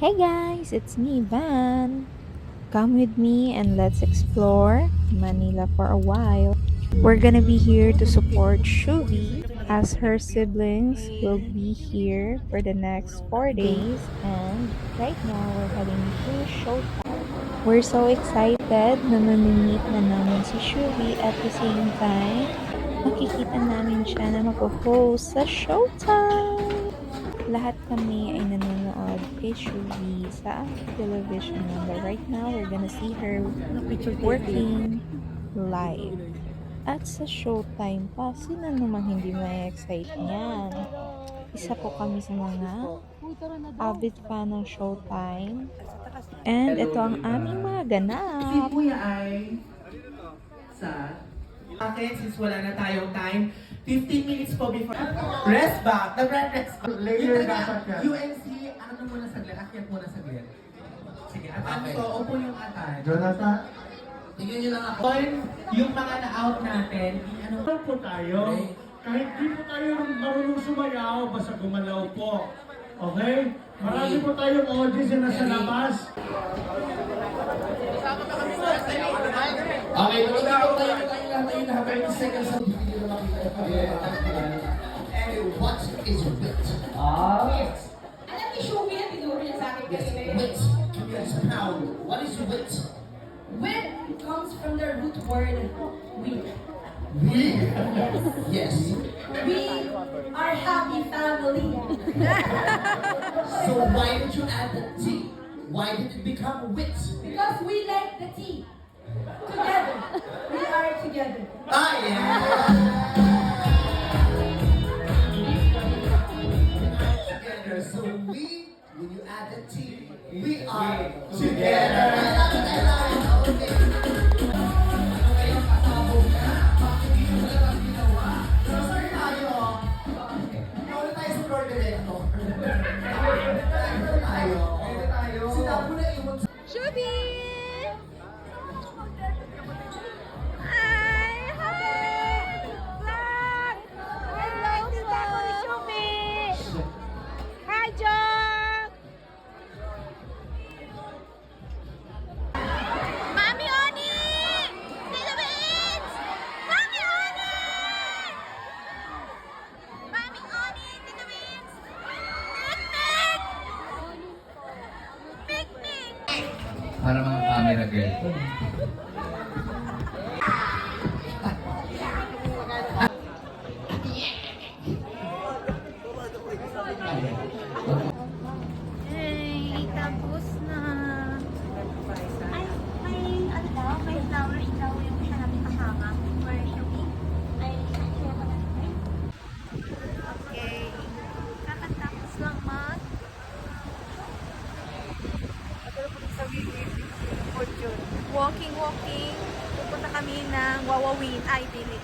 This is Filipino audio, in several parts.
Hey guys, it's me, Van. Come with me and let's explore Manila for a while. We're gonna be here to support Shuvi as her siblings will be here for the next 4 days, and right now we're heading to Showtime. We're so excited na namimit na namin si Shuvi at the same time makikita namin siya na mag-host sa Showtime. Lahat kami ay nanonood kay Shuvi sa television. But right now, we're gonna see her working live. At sa Showtime pa, sino naman hindi may excite niyan? Isa po kami sa mga avid fan ng Showtime. And ito ang aming mga Si ganap. Kuya ay sa akin, since wala na tayong time, 15 minutes po before rest back, rest back. Later dapat yan. UNC, ano muna saglit, akyat muna saglit. Sige, atan ko, upo yung atan. Jonathan, Tingnan nyo lang ako. Yung mga na-out natin, ano po tayo. Kahit di po tayo marunong sumayaw, basta gumalaw po. Okay? Marami po tayong audience na nasa labas. Okay, tayo na 30 seconds sa video na makita. And what is wit? Wit. Alam ni Shubi na tinuro niya sa akin Yes, kanina. wit. Yes, pound. What is wit? Wit comes from the root word we. We. Yes. We are happy family. So why did you add the T? Why did it become wit? Because we like the tea. Together. We are together. Ah, yeah. Together. So we, when you add the T, we are together. I love it, I love it. Okay. So, sorry tayo. Ikaw na tayo sa floor director. Tayo. Sinabi mo na iwan sa... Shuvi! Hi! Vlog! Hello, tita ko ni Shuvi! Hi, Jok! Mami Oni! Tita Vince! Mami Oni! Mami Oni! Tita Vince! Picnic! Picnic! Para mga camera girl. Hey, tapos na. Ay, may ano daw, may flowers daw yung isa namin kasama. Where should we? Ay, okay. Kakatapos lang mag walking. Pupunta kami ng Wawawin. Ay, dili.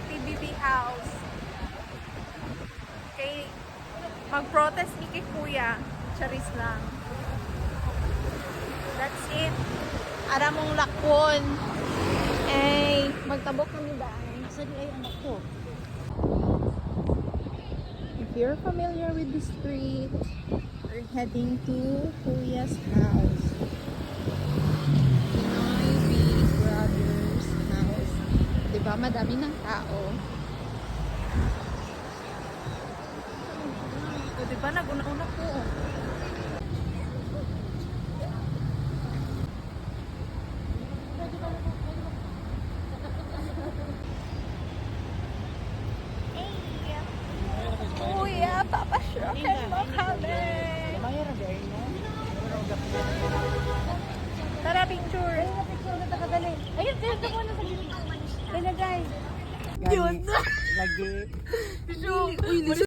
PBB House. Okay. Mag-protest ni kay Kuya. Charis lang. That's it. Ara mong lakon. Ay, magtabok kami ba? Sali ay anak ko. If you're familiar with the street, we're heading to Kuya's house. Ivy Brothers house. Diba? Madami ng tao. O, diba? Nag-una-una po. Kuya, papasyokin mo kami. Tara, picture. Ayun, tignan mo na sa gilid. Kaya guys. Yun. Lagi. Uy,